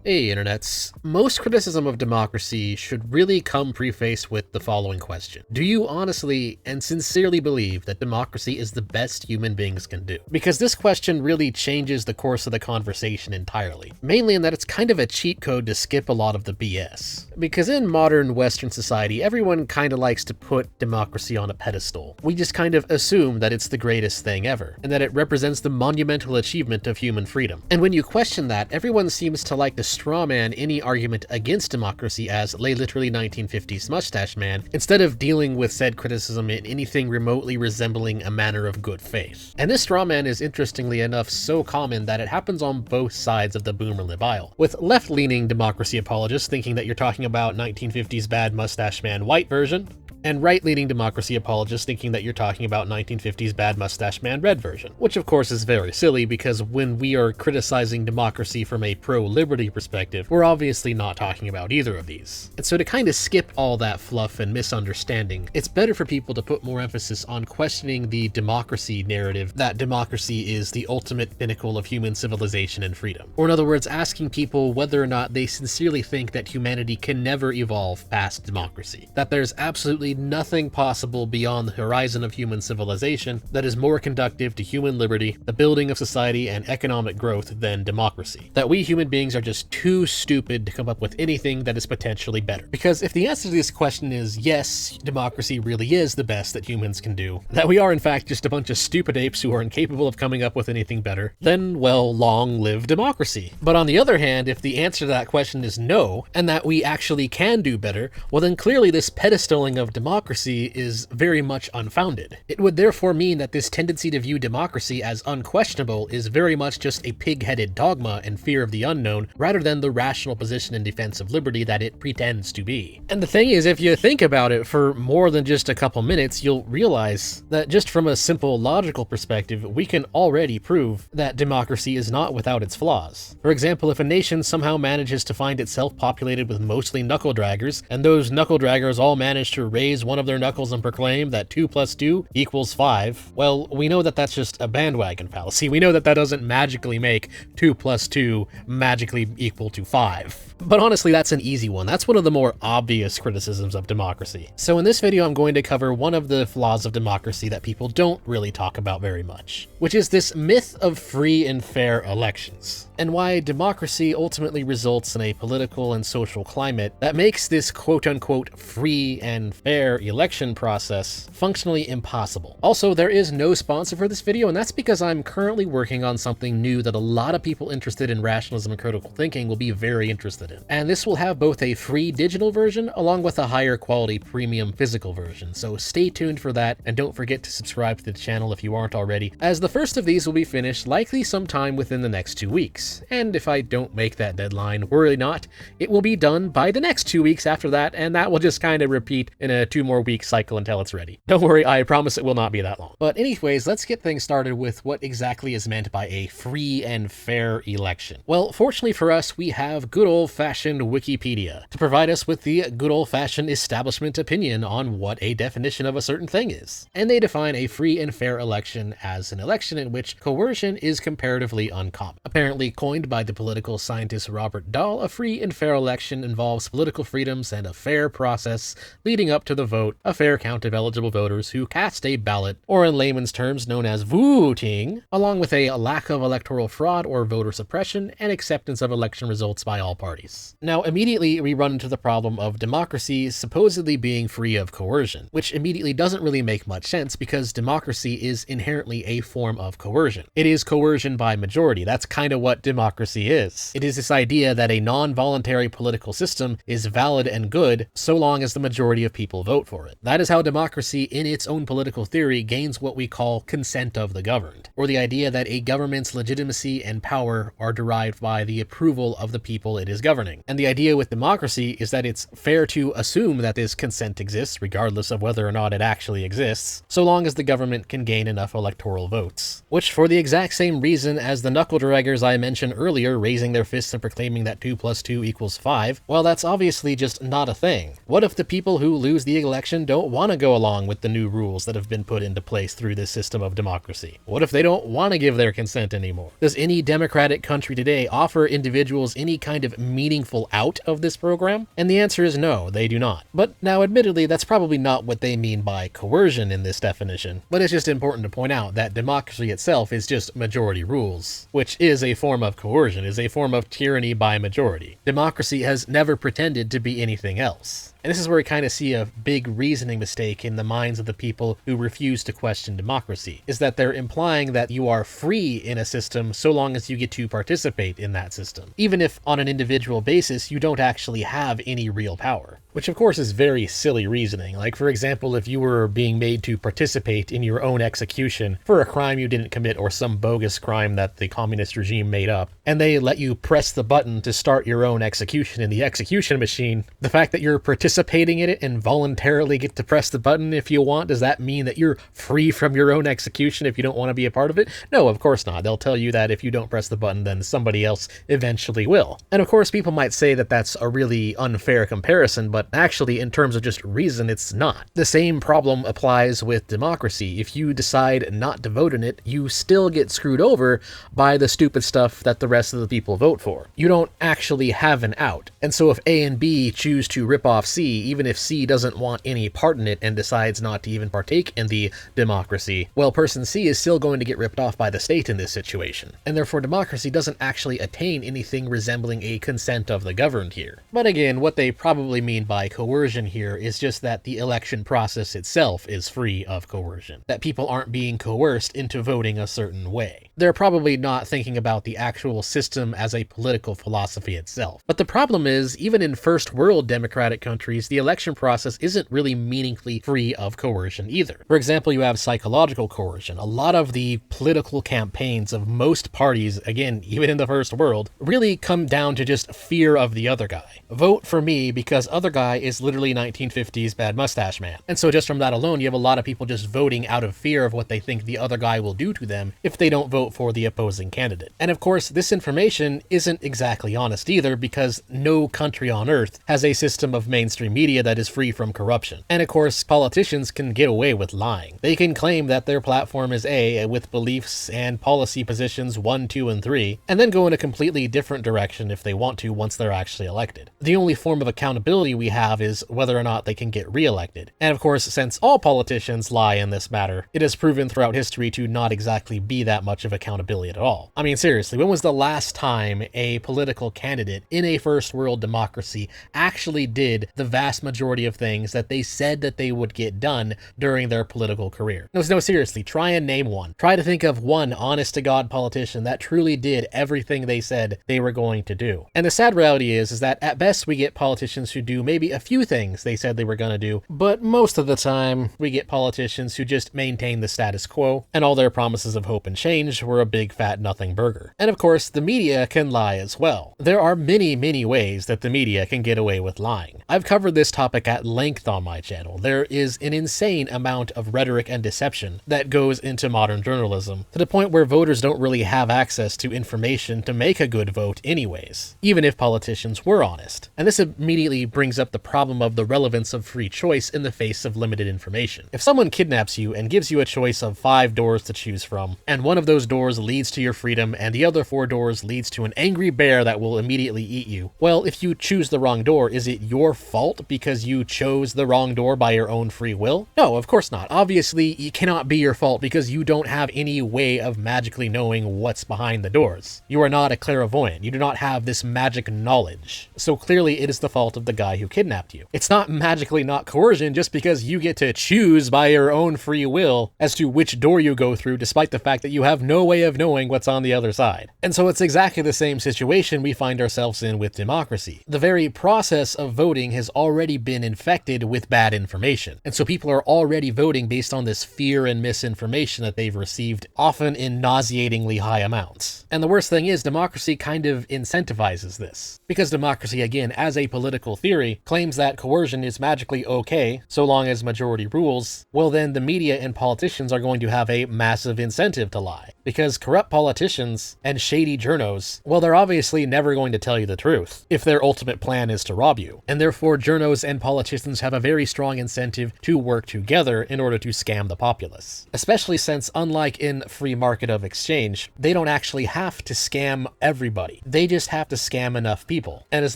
Hey internets. Most criticism of democracy should really come prefaced with the following question. Do you honestly and sincerely believe that democracy is the best human beings can do? Because this question really changes the course of the conversation entirely. Mainly in that it's kind of a cheat code to skip a lot of the BS. Because in modern Western society, everyone kind of likes to put democracy on a pedestal. We just kind of assume that it's the greatest thing ever, and that it represents the monumental achievement of human freedom. And when you question that, everyone seems to like to strawman any argument against democracy as lay literally 1950s mustache man, instead of dealing with said criticism in anything remotely resembling a manner of good faith. And this strawman is interestingly enough so common that it happens on both sides of the boomer lib aisle, with left-leaning democracy apologists thinking that you're talking about 1950s bad mustache man white version, and right-leaning democracy apologists thinking that you're talking about 1950s bad mustache man red version, which of course is very silly because when we are criticizing democracy from a pro-liberty perspective, we're obviously not talking about either of these. And so to kind of skip all that fluff and misunderstanding, it's better for people to put more emphasis on questioning the democracy narrative that democracy is the ultimate pinnacle of human civilization and freedom. Or in other words, asking people whether or not they sincerely think that humanity can never evolve past democracy, that there's absolutely nothing possible beyond the horizon of human civilization that is more conducive to human liberty, the building of society, and economic growth than democracy. That we human beings are just too stupid to come up with anything that is potentially better. Because if the answer to this question is yes, democracy really is the best that humans can do, that we are in fact just a bunch of stupid apes who are incapable of coming up with anything better, then, well, long live democracy. But on the other hand, if the answer to that question is no, and that we actually can do better, well then clearly this pedestaling of democracy is very much unfounded. It would therefore mean that this tendency to view democracy as unquestionable is very much just a pig-headed dogma and fear of the unknown, rather than the rational position in defense of liberty that it pretends to be. And the thing is, if you think about it for more than just a couple minutes, you'll realize that just from a simple logical perspective, we can already prove that democracy is not without its flaws. For example, if a nation somehow manages to find itself populated with mostly knuckle-draggers, and those knuckle-draggers all manage to raise one of their knuckles and proclaim that 2 + 2 = 5, well, we know that that's just a bandwagon fallacy. We know that that doesn't magically make 2 + 2 magically equal to 5. But honestly, that's an easy one. That's one of the more obvious criticisms of democracy. So in this video, I'm going to cover one of the flaws of democracy that people don't really talk about very much, which is this myth of free and fair elections, and why democracy ultimately results in a political and social climate that makes this quote-unquote free and fair election process functionally impossible. Also, there is no sponsor for this video, and that's because I'm currently working on something new that a lot of people interested in rationalism and critical thinking will be very interested in. And this will have both a free digital version along with a higher quality premium physical version, so stay tuned for that, and don't forget to subscribe to the channel if you aren't already, as the first of these will be finished likely sometime within the next 2 weeks. And if I don't make that deadline, worry not, it will be done by the next 2 weeks after that, and that will just kind of repeat in a 2 more week cycle until it's ready. Don't worry, I promise it will not be that long. But anyways, let's get things started with what exactly is meant by a free and fair election. Well, fortunately for us, we have good old-fashioned Wikipedia to provide us with the good old-fashioned establishment opinion on what a definition of a certain thing is. And they define a free and fair election as an election in which coercion is comparatively uncommon. Apparently coined by the political scientist Robert Dahl, a free and fair election involves political freedoms and a fair process leading up to the vote, a fair count of eligible voters who cast a ballot, or in layman's terms known as voting, along with a lack of electoral fraud or voter suppression and acceptance of election results by all parties. Now, immediately we run into the problem of democracy supposedly being free of coercion, which immediately doesn't really make much sense because democracy is inherently a form of coercion. It is coercion by majority. That's kind of what democracy is. It is this idea that a non-voluntary political system is valid and good so long as the majority of people vote for it. That is how democracy in its own political theory gains what we call consent of the governed, or the idea that a government's legitimacy and power are derived by the approval of the people it is governing. And the idea with democracy is that it's fair to assume that this consent exists, regardless of whether or not it actually exists, so long as the government can gain enough electoral votes. Which, for the exact same reason as the knuckle-draggers I mentioned mentioned earlier, raising their fists and proclaiming that 2 plus 2 equals 5, well, that's obviously just not a thing. What if the people who lose the election don't want to go along with the new rules that have been put into place through this system of democracy? What if they don't want to give their consent anymore? Does any democratic country today offer individuals any kind of meaningful out of this program? And the answer is no, they do not. But now, admittedly, that's probably not what they mean by coercion in this definition, but it's just important to point out that democracy itself is just majority rules, which is a form of coercion, is a form of tyranny by majority. Democracy has never pretended to be anything else. And this is where we kind of see a big reasoning mistake in the minds of the people who refuse to question democracy, is that they're implying that you are free in a system so long as you get to participate in that system, even if on an individual basis you don't actually have any real power. Which of course is very silly reasoning. Like, for example, if you were being made to participate in your own execution for a crime you didn't commit or some bogus crime that the communist regime made up, and they let you press the button to start your own execution in the execution machine, the fact that you're participating in it and voluntarily get to press the button if you want, does that mean that you're free from your own execution if you don't want to be a part of it? No, of course not. They'll tell you that if you don't press the button, then somebody else eventually will. And of course, people might say that that's a really unfair comparison, but actually, in terms of just reason, it's not. The same problem applies with democracy. If you decide not to vote in it, you still get screwed over by the stupid stuff that the rest of the people vote for. You don't actually have an out. And so if A and B choose to rip off C, even if C doesn't want any part in it and decides not to even partake in the democracy, well, person C is still going to get ripped off by the state in this situation. And therefore, democracy doesn't actually attain anything resembling a consent of the governed here. But again, what they probably mean by coercion here is just that the election process itself is free of coercion, that people aren't being coerced into voting a certain way. They're probably not thinking about the actual system as a political philosophy itself. But the problem is, even in first world democratic countries, the election process isn't really meaningfully free of coercion either. For example, you have psychological coercion. A lot of the political campaigns of most parties, again, even in the first world, really come down to just fear of the other guy. Vote for me because other guy is literally 1950s Bad Mustache Man. And so just from that alone, you have a lot of people just voting out of fear of what they think the other guy will do to them if they don't vote for the opposing candidate. And of course, this information isn't exactly honest either, because no country on earth has a system of mainstream media that is free from corruption. And of course, politicians can get away with lying. They can claim that their platform is A with beliefs and policy positions 1, 2, and 3, and then go in a completely different direction if they want to once they're actually elected. The only form of accountability we have is whether or not they can get reelected. And of course, since all politicians lie in this matter, it is proven throughout history to not exactly be that much of accountability at all. I mean, seriously, when was the last time a political candidate in a first world democracy actually did the vast majority of things that they said that they would get done during their political career? No, seriously, try and name one. Try to think of one honest-to-God politician that truly did everything they said they were going to do. And the sad reality is that at best we get politicians who do maybe a few things they said they were going to do, but most of the time we get politicians who just maintain the status quo, and all their promises of hope and change were a big fat nothing burger. And of course, the media can lie as well. There are many ways that the media can get away with lying. I've covered this topic at length on my channel. There is an insane amount of rhetoric and deception that goes into modern journalism, to the point where voters don't really have access to information to make a good vote anyways, even if politicians were honest. And this immediately brings up the problem of the relevance of free choice in the face of limited information. If someone kidnaps you and gives you a choice of 5 doors to choose from, and one of those doors leads to your freedom and the other 4 doors leads to an angry bear that will immediately eat you, well, if you choose the wrong door, is it your fault because you chose the wrong door by your own free will? No, of course not. Obviously, it cannot be your fault because you don't have any way of magically knowing what's behind the doors. You are not a clairvoyant. You do not have this magic knowledge. So clearly it is the fault of the guy who kidnapped you. It's not magically not coercion just because you get to choose by your own free will as to which door you go through, despite the fact that you have no way of knowing what's on the other side. And so it's exactly the same situation we find ourselves in with democracy. democracy. The very process of voting has already been infected with bad information. And so people are already voting based on this fear and misinformation that they've received, often in nauseatingly high amounts. And the worst thing is, democracy kind of incentivizes this. Because democracy, again, as a political theory, claims that coercion is magically okay, so long as majority rules, well then the media and politicians are going to have a massive incentive to lie. Because corrupt politicians and shady journos, well, they're obviously never going to tell you the truth, if their ultimate plan is to rob you. And therefore, journos and politicians have a very strong incentive to work together in order to scam the populace. Especially since, unlike in free market of exchange, they don't actually have to scam everybody. They just have to scam enough people. And as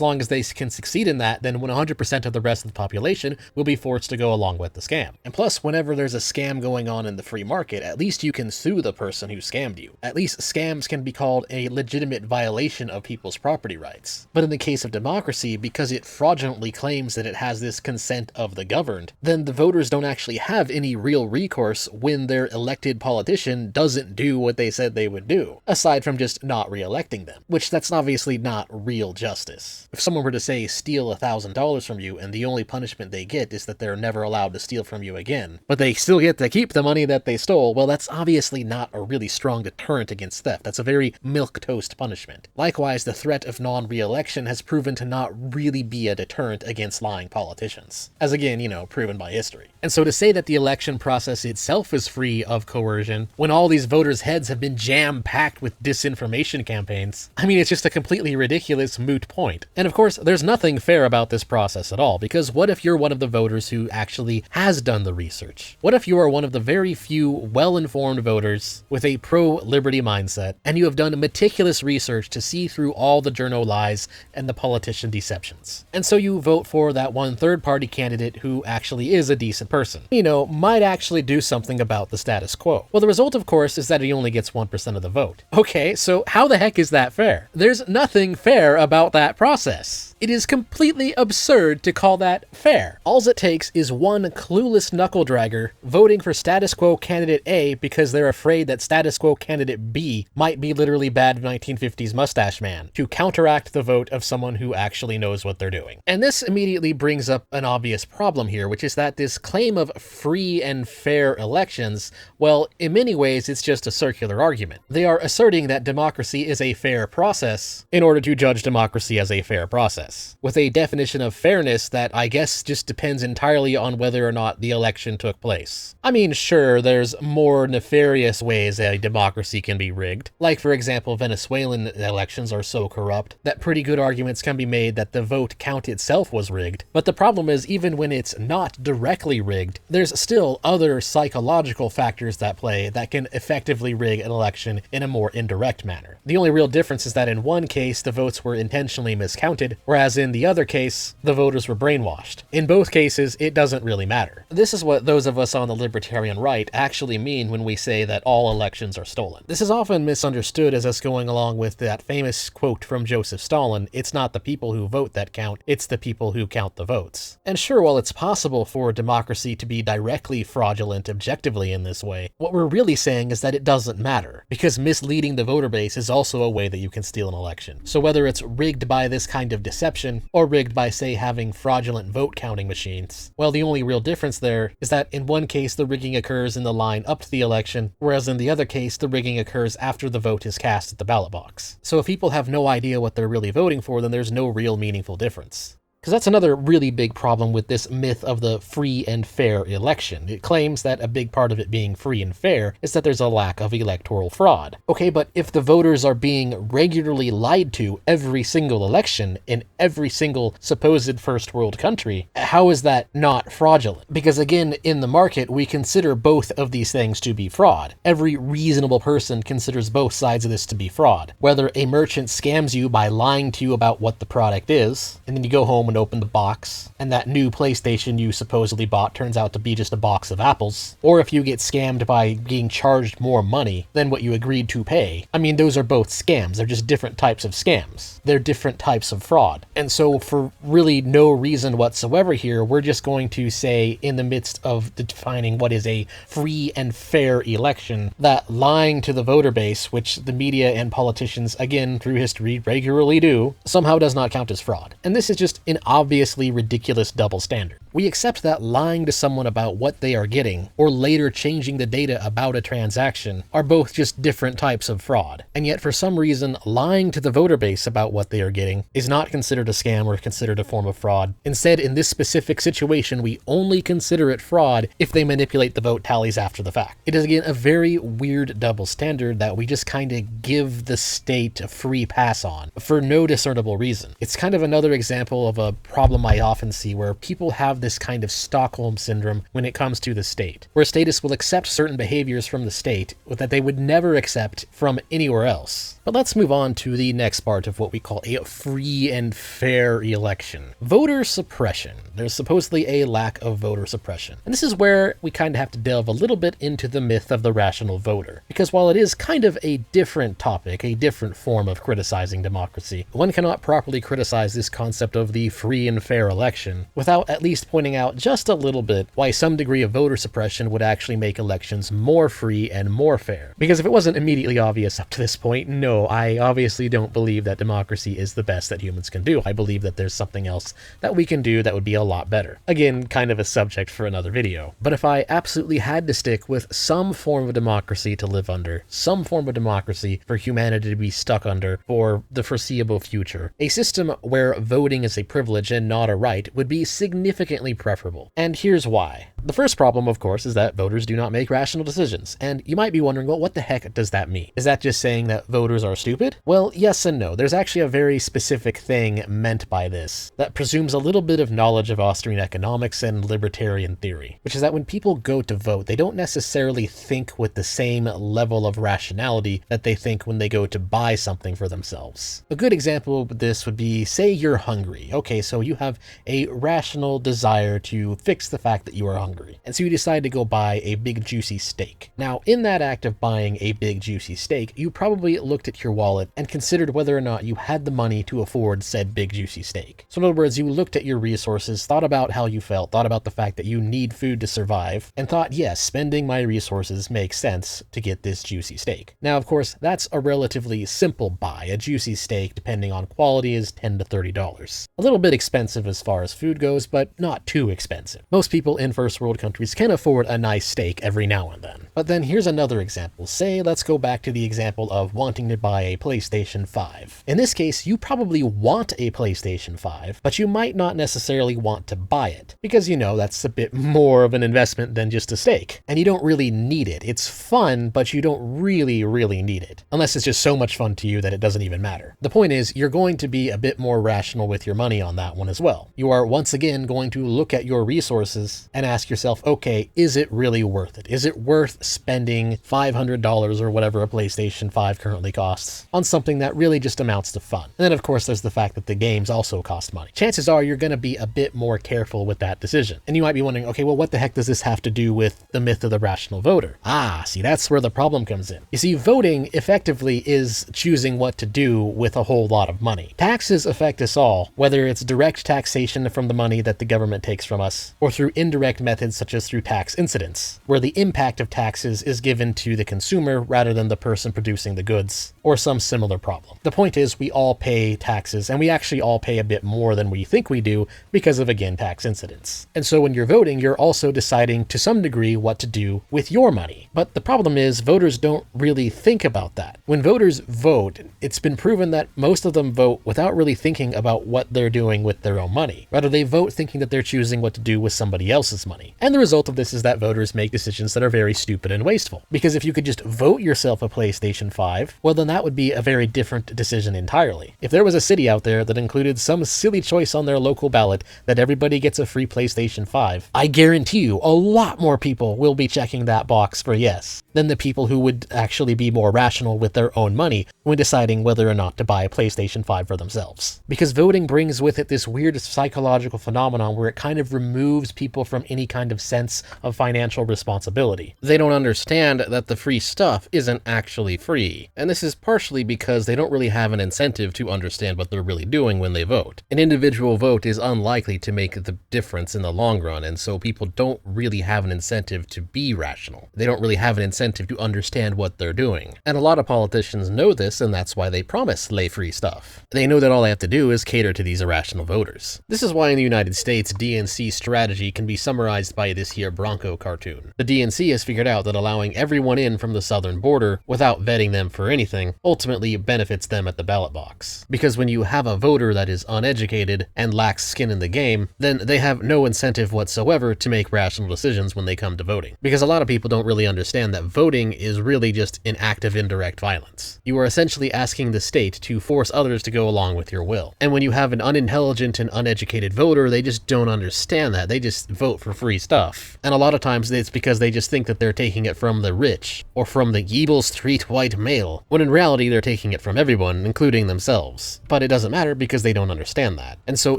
long as they can succeed in that, then 100% of the rest of the population will be forced to go along with the scam. And plus, whenever there's a scam going on in the free market, at least you can sue the person who scammed you. At least scams can be called a legitimate violation of people's property rights. But in the case of democracy, because it fraudulently claims that it has this consent of the governed, then the voters don't actually have any real recourse when their elected politician doesn't do what they said they would do, aside from just not re-electing them, which that's obviously not real justice. If someone were to say steal $1,000 from you and the only punishment they get is that they're never allowed to steal from you again, but they still get to keep the money that they stole, well, that's obviously not a really strong deterrent against theft. That's a very milquetoast punishment. Likewise, the threat of non-re-election has proven to not really be a deterrent against lying politicians, as again, proven by history. And so to say that the election process itself is free of coercion, when all these voters' heads have been jam-packed with disinformation campaigns, I mean, it's just a completely ridiculous moot point. And of course, there's nothing fair about this process at all, because what if you're one of the voters who actually has done the research? What if you are one of the very few well-informed voters with a pro-liberty mindset, and you have done meticulous research to see through all the journo lies and the politician deceptions? And so you vote for that one third-party candidate who actually is a decent person, might actually do something about the status quo. Well, the result, of course, is that he only gets 1% of the vote. Okay, so how the heck is that fair? There's nothing fair about that process. It is completely absurd to call that fair. All it takes is one clueless knuckle-dragger voting for status quo candidate A because they're afraid that status quo candidate B might be literally bad 1950s mustache man, to counteract the vote of someone who actually knows what they're doing. And this immediately brings up an obvious problem here, which is that this claim of free and fair elections, well, in many ways, it's just a circular argument. They are asserting that democracy is a fair process in order to judge democracy as a fair process, with a definition of fairness that I guess just depends entirely on whether or not the election took place. I mean, sure, there's more nefarious ways a democracy can be rigged. Like, for example, Venezuelan elections are so corrupt that pretty good arguments can be made that the vote count itself was rigged. But the problem is, even when it's not directly rigged, there's still other psychological factors that play that can effectively rig an election in a more indirect manner. The only real difference is that in one case, the votes were intentionally miscounted, whereas in the other case, the voters were brainwashed. In both cases, it doesn't really matter. This is what those of us on the libertarian right actually mean when we say that all elections are stolen. This is often misunderstood as us going along with that famous quote from Joseph Stalin, "It's not the people who vote that count, it's the people who count the votes." And sure, while it's possible for democracy to be directly fraudulent objectively in this way, what we're really saying is that it doesn't matter, because misleading the voter base is also a way that you can steal an election. So whether it's rigged by this kind of deception, or rigged by, say, having fraudulent vote counting machines, well, the only real difference there is that in one case the rigging occurs in the line up to the election, whereas in the other case the rigging occurs after the vote is cast at the ballot box. So if people have no idea what they're really voting for, then there's no real meaningful difference. Because that's another really big problem with this myth of the free and fair election. It claims that a big part of it being free and fair is that there's a lack of electoral fraud. Okay, but if the voters are being regularly lied to every single election in every single supposed first world country, how is that not fraudulent? Because again, in the market, we consider both of these things to be fraud. Every reasonable person considers both sides of this to be fraud. Whether a merchant scams you by lying to you about what the product is, and then you go home and open the box, and that new PlayStation you supposedly bought turns out to be just a box of apples, or if you get scammed by being charged more money than what you agreed to pay. I mean, those are both scams. They're just different types of scams. They're different types of fraud. And so for really no reason whatsoever here, we're just going to say, in the midst of defining what is a free and fair election, that lying to the voter base, which the media and politicians, again, through history, regularly do, somehow does not count as fraud. And this is just an obviously ridiculous double standard. We accept that lying to someone about what they are getting, or later changing the data about a transaction, are both just different types of fraud. And yet for some reason, lying to the voter base about what they are getting is not considered a scam or considered a form of fraud. Instead, in this specific situation, we only consider it fraud if they manipulate the vote tallies after the fact. It is again a very weird double standard that we just kind of give the state a free pass on for no discernible reason. It's kind of another example of a problem I often see where people have this kind of Stockholm syndrome when it comes to the state, where statists will accept certain behaviors from the state that they would never accept from anywhere else. But let's move on to the next part of what we call a free and fair election. Voter suppression. There's supposedly a lack of voter suppression. And this is where we kind of have to delve a little bit into the myth of the rational voter. Because while it is kind of a different topic, a different form of criticizing democracy, one cannot properly criticize this concept of the free and fair election without at least pointing out just a little bit why some degree of voter suppression would actually make elections more free and more fair. Because if it wasn't immediately obvious up to this point, no, I obviously don't believe that democracy is the best that humans can do. I believe that there's something else that we can do that would be a lot better. Again, kind of a subject for another video. But if I absolutely had to stick with some form of democracy to live under, some form of democracy for humanity to be stuck under for the foreseeable future, a system where voting is a privilege and not a right would be significantly preferable. And here's why. The first problem, of course, is that voters do not make rational decisions. And you might be wondering, well, what the heck does that mean? Is that just saying that voters are stupid? Well, yes and no. There's actually a very specific thing meant by this that presumes a little bit of knowledge of Austrian economics and libertarian theory, which is that when people go to vote, they don't necessarily think with the same level of rationality that they think when they go to buy something for themselves. A good example of this would be, say you're hungry. Okay, so you have a rational desire to fix the fact that you are hungry. And so you decide to go buy a big juicy steak. Now, in that act of buying a big juicy steak, you probably looked at your wallet and considered whether or not you had the money to afford said big juicy steak. So in other words, you looked at your resources, thought about how you felt, thought about the fact that you need food to survive, and thought, yes, spending my resources makes sense to get this juicy steak. Now, of course, that's a relatively simple buy. A juicy steak, depending on quality, is $10 to $30. A little bit expensive as far as food goes, but not too expensive. Most people in first world countries can afford a nice steak every now and then. But then here's another example. Say, let's go back to the example of wanting to buy a PlayStation 5. In this case, you probably want a PlayStation 5, but you might not necessarily want to buy it, because you know that's a bit more of an investment than just a steak. And you don't really need it. It's fun, but you don't really need it. Unless it's just so much fun to you that it doesn't even matter. The point is, you're going to be a bit more rational with your money on that one as well. You are once again going to look at your resources and ask yourself, okay, is it really worth it? Is it worth spending $500 or whatever a PlayStation 5 currently costs on something that really just amounts to fun? And then of course there's the fact that the games also cost money. Chances are you're going to be a bit more careful with that decision. And you might be wondering, okay, well, what the heck does this have to do with the myth of the rational voter? See, that's where the problem comes in. You see, voting effectively is choosing what to do with a whole lot of money. Taxes affect us all, whether it's direct taxation from the money that the government takes from us, or through indirect methods such as through tax incidence, where the impact of taxes is given to the consumer rather than the person producing the goods, or some similar problem. The point is, we all pay taxes, and we actually all pay a bit more than we think we do because of, again, tax incidence. And so when you're voting, you're also deciding to some degree what to do with your money. But the problem is, voters don't really think about that. When voters vote, it's been proven that most of them vote without really thinking about what they're doing with their own money. Rather, they vote thinking that they're choosing what to do with somebody else's money. money. And the result of this is that voters make decisions that are very stupid and wasteful. Because if you could just vote yourself a PlayStation 5, well then that would be a very different decision entirely. If there was a city out there that included some silly choice on their local ballot that everybody gets a free PlayStation 5, I guarantee you a lot more people will be checking that box for yes than the people who would actually be more rational with their own money when deciding whether or not to buy a PlayStation 5 for themselves. Because voting brings with it this weird psychological phenomenon where it kind of removes people from any kind of sense of financial responsibility. They don't understand that the free stuff isn't actually free, and this is partially because they don't really have an incentive to understand what they're really doing when they vote. An individual vote is unlikely to make the difference in the long run, and so people don't really have an incentive to be rational. They don't really have an incentive to understand what they're doing. And a lot of politicians know this, and that's why they promise lay-free stuff. They know that all they have to do is cater to these irrational voters. This is why in the United States, DNC strategy can be summarized by this here Bronco cartoon. The DNC has figured out that allowing everyone in from the southern border without vetting them for anything ultimately benefits them at the ballot box. Because when you have a voter that is uneducated and lacks skin in the game, then they have no incentive whatsoever to make rational decisions when they come to voting. Because a lot of people don't really understand that voting is really just an act of indirect violence. You are essentially asking the state to force others to go along with your will. And when you have an unintelligent and uneducated voter, they just don't understand that. They just vote for free stuff. And a lot of times it's because they just think that they're taking it from the rich or from the evil street white male, when in reality they're taking it from everyone, including themselves. But it doesn't matter because they don't understand that. And so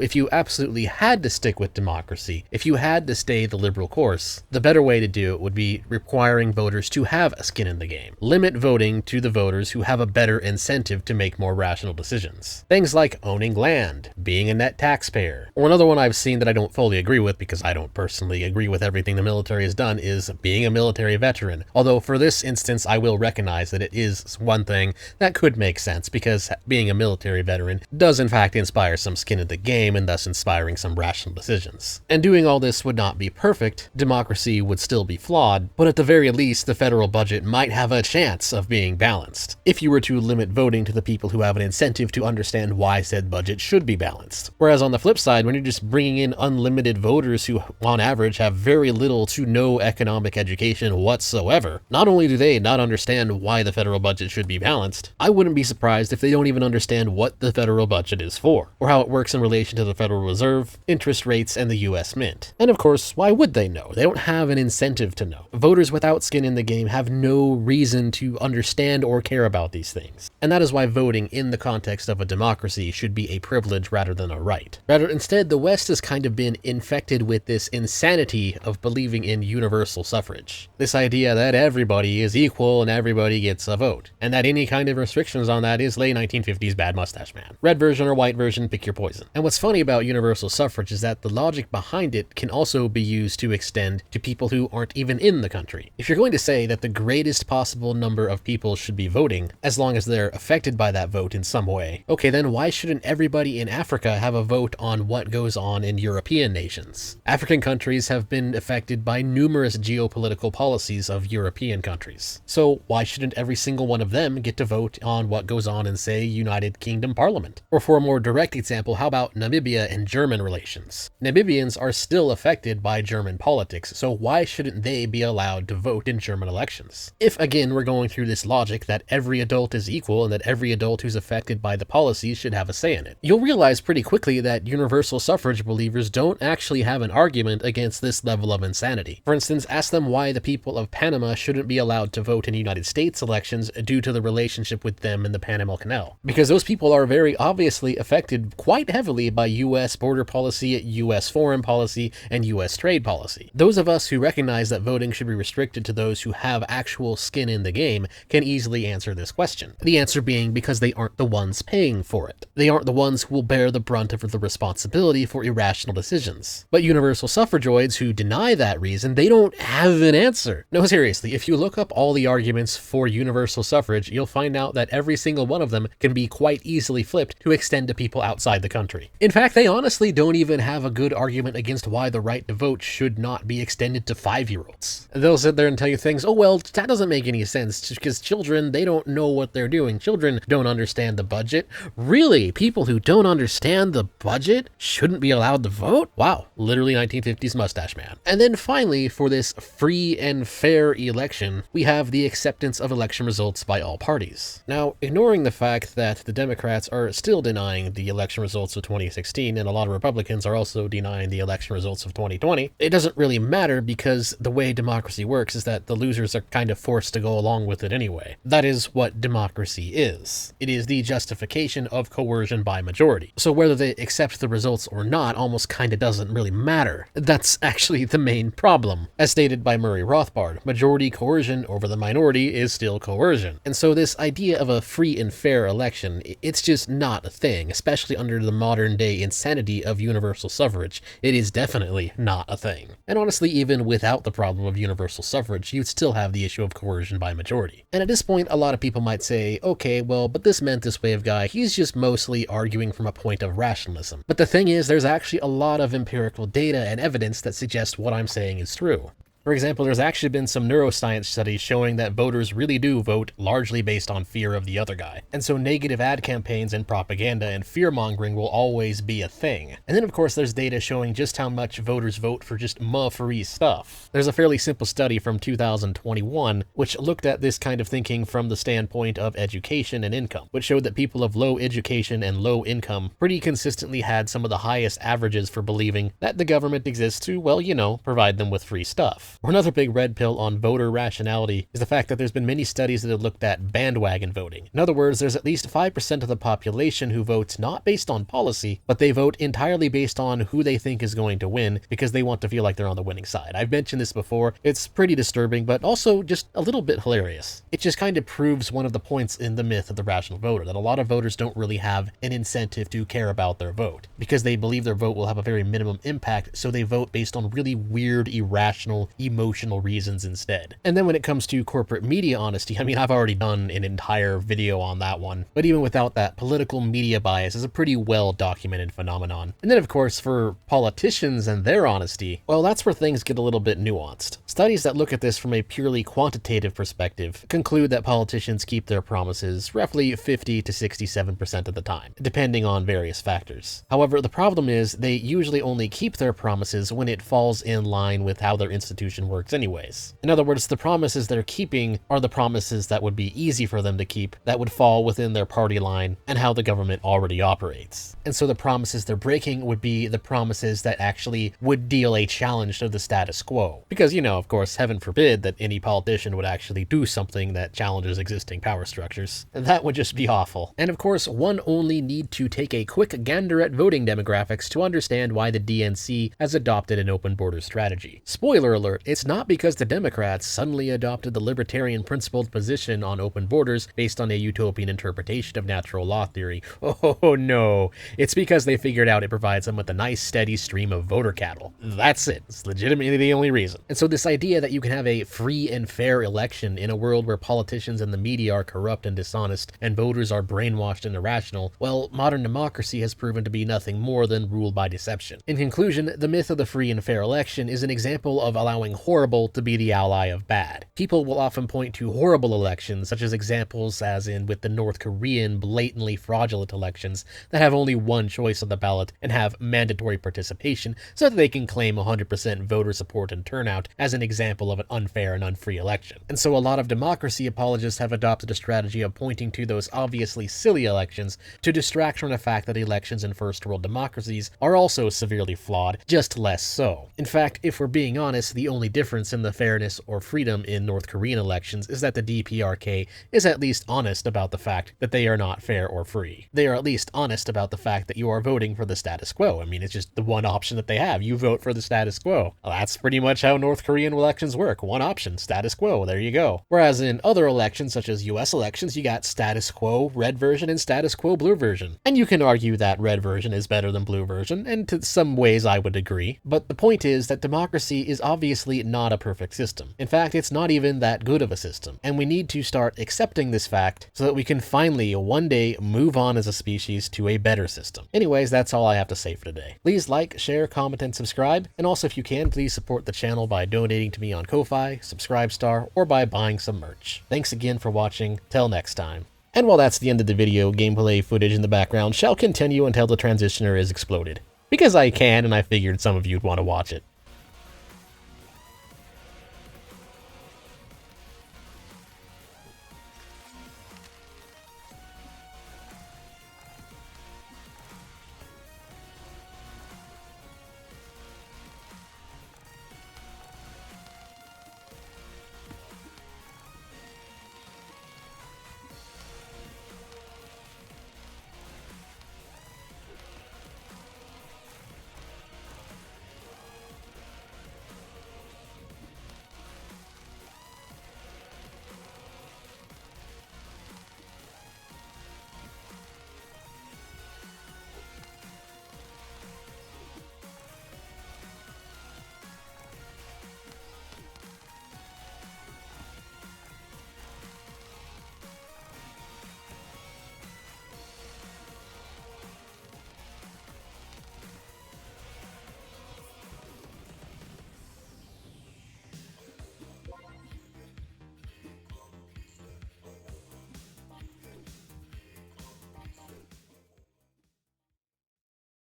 if you absolutely had to stick with democracy, if you had to stay the liberal course, the better way to do it would be requiring voters to have a skin in the game. Limit voting to the voters who have a better incentive to make more rational decisions. Things like owning land, being a net taxpayer. Or another one I've seen that I don't fully agree with, because I don't personally agree with everything the military has done, is being a military veteran. Although for this instance, I will recognize that it is one thing that could make sense, because being a military veteran does in fact inspire some skin in the game, and thus inspiring some rational decisions. And doing all this would not be perfect, democracy would still be flawed, but at the very least the federal budget might have a chance of being balanced, if you were to limit voting to the people who have an incentive to understand why said budget should be balanced. Whereas on the flip side, when you're just bringing in unlimited voters who on average have very little to no economic education whatsoever, not only do they not understand why the federal budget should be balanced, I wouldn't be surprised if they don't even understand what the federal budget is for, or how it works in relation to the Federal Reserve, interest rates, and the US Mint. And of course, why would they know? They don't have an incentive to know. Voters without skin in the game have no reason to understand or care about these things. And that is why voting in the context of a democracy should be a privilege rather than a right. Rather, instead, the West has kind of been infected with this insanity of believing in universal suffrage. This idea that everybody is equal and everybody gets a vote, and that any kind of restrictions on that is late 1950s bad mustache man. Red version or white version, pick your poison. And what's funny about universal suffrage is that the logic behind it can also be used to extend to people who aren't even in the country. If you're going to say that the greatest possible number of people should be voting, as long as they're affected by that vote in some way, okay, then why shouldn't everybody in Africa have a vote on what goes on in European nations? African countries have been affected by numerous geopolitical policies of European countries. So why shouldn't every single one of them get to vote on what goes on in, say, United Kingdom Parliament? Or for a more direct example, how about Namibia and German relations? Namibians are still affected by German politics, so why shouldn't they be allowed to vote in German elections? If, again, we're going through this logic that every adult is equal and that every adult who's affected by the policies should have a say in it, you'll realize pretty quickly that universal suffrage believers don't actually have an argument against this level of insanity. For instance, ask them why the people of Panama shouldn't be allowed to vote in United States elections due to the relationship with them and the Panama Canal. Because those people are very obviously affected quite heavily by US border policy, US foreign policy, and US trade policy. Those of us who recognize that voting should be restricted to those who have actual skin in the game can easily answer this question. The answer being because they aren't the ones paying for it. They aren't the ones who will bear the brunt of the responsibility for irrational decisions. But universal suffragoids who deny that reason, they don't have an answer. No, seriously, if you look up all the arguments for universal suffrage, you'll find out that every single one of them can be quite easily flipped to extend to people outside the country. In fact, they honestly don't even have a good argument against why the right to vote should not be extended to 5-year-olds. They'll sit there and tell you things, oh well, that doesn't make any sense because children, they don't know what they're doing. Children don't understand the budget. Really? People who don't understand the budget shouldn't be allowed to vote? Wow, literally 1950s mustache Mustache Man. And then finally, for this free and fair election, we have the acceptance of election results by all parties. Now, ignoring the fact that the Democrats are still denying the election results of 2016, and a lot of Republicans are also denying the election results of 2020, it doesn't really matter because the way democracy works is that the losers are kind of forced to go along with it anyway. That is what democracy is. It is the justification of coercion by majority. So whether they accept the results or not almost kind of doesn't really matter. That's actually the main problem. As stated by Murray Rothbard, majority coercion over the minority is still coercion. And so this idea of a free and fair election, it's just not a thing, especially under the modern day insanity of universal suffrage. It is definitely not a thing. And honestly, even without the problem of universal suffrage, you'd still have the issue of coercion by majority. And at this point, a lot of people might say, okay, well, but this meant this wave guy, he's just mostly arguing from a point of rationalism. But the thing is, there's actually a lot of empirical data and evidence that suggests what I'm saying is true. For example, there's actually been some neuroscience studies showing that voters really do vote largely based on fear of the other guy. And so negative ad campaigns and propaganda and fear-mongering will always be a thing. And then of course there's data showing just how much voters vote for just free stuff. There's a fairly simple study from 2021 which looked at this kind of thinking from the standpoint of education and income, which showed that people of low education and low income pretty consistently had some of the highest averages for believing that the government exists to, well, you know, provide them with free stuff. Or another big red pill on voter rationality is the fact that there's been many studies that have looked at bandwagon voting. In other words, there's at least 5% of the population who votes not based on policy, but they vote entirely based on who they think is going to win because they want to feel like they're on the winning side. I've mentioned this before. It's pretty disturbing, but also just a little bit hilarious. It just kind of proves one of the points in the myth of the rational voter, that a lot of voters don't really have an incentive to care about their vote because they believe their vote will have a very minimum impact, so they vote based on really weird, irrational, emotional reasons instead. And then when it comes to corporate media honesty, I mean, I've already done an entire video on that one, but even without that, political media bias is a pretty well documented phenomenon. And then of course, for politicians and their honesty, well, that's where things get a little bit nuanced. Studies that look at this from a purely quantitative perspective conclude that politicians keep their promises roughly 50 to 67% of the time, depending on various factors. However, the problem is they usually only keep their promises when it falls in line with how their institution works anyways. In other words, the promises they're keeping are the promises that would be easy for them to keep, that would fall within their party line and how the government already operates. And so the promises they're breaking would be the promises that actually would deal a challenge to the status quo. Because, you know, of course, heaven forbid that any politician would actually do something that challenges existing power structures. That would just be awful. And of course, one only need to take a quick gander at voting demographics to understand why the DNC has adopted an open border strategy. Spoiler alert, it's not because the Democrats suddenly adopted the libertarian principled position on open borders based on a utopian interpretation of natural law theory. Oh no, it's because they figured out it provides them with a nice steady stream of voter cattle. That's it. It's legitimately the only reason. And so this idea that you can have a free and fair election in a world where politicians and the media are corrupt and dishonest and voters are brainwashed and irrational, well, modern democracy has proven to be nothing more than ruled by deception. In conclusion, the myth of the free and fair election is an example of allowing horrible to be the ally of bad. People will often point to horrible elections, such as examples as in with the North Korean blatantly fraudulent elections that have only one choice on the ballot and have mandatory participation so that they can claim 100% voter support and turnout as an example of an unfair and unfree election. And so a lot of democracy apologists have adopted a strategy of pointing to those obviously silly elections to distract from the fact that elections in first world democracies are also severely flawed, just less so. In fact, if we're being honest, the only difference in the fairness or freedom in North Korean elections is that the DPRK is at least honest about the fact that they are not fair or free. They are at least honest about the fact that you are voting for the status quo. I mean, it's just the one option that they have. You vote for the status quo. Well, that's pretty much how North Korean elections work. One option, status quo. There you go. Whereas in other elections, such as US elections, you got status quo red version and status quo blue version. And you can argue that red version is better than blue version, and to some ways I would agree. But the point is that democracy is obviously not a perfect system. In fact, it's not even that good of a system. And we need to start accepting this fact so that we can finally one day move on as a species to a better system. Anyways, that's all I have to say for today. Please like, share, comment, and subscribe. And also, if you can, please support the channel by donating to me on Ko-Fi, Subscribestar, or by buying some merch. Thanks again for watching. Till next time. And while that's the end of the video, gameplay footage in the background shall continue until the transitioner is exploded. Because I can, and I figured some of you'd want to watch it.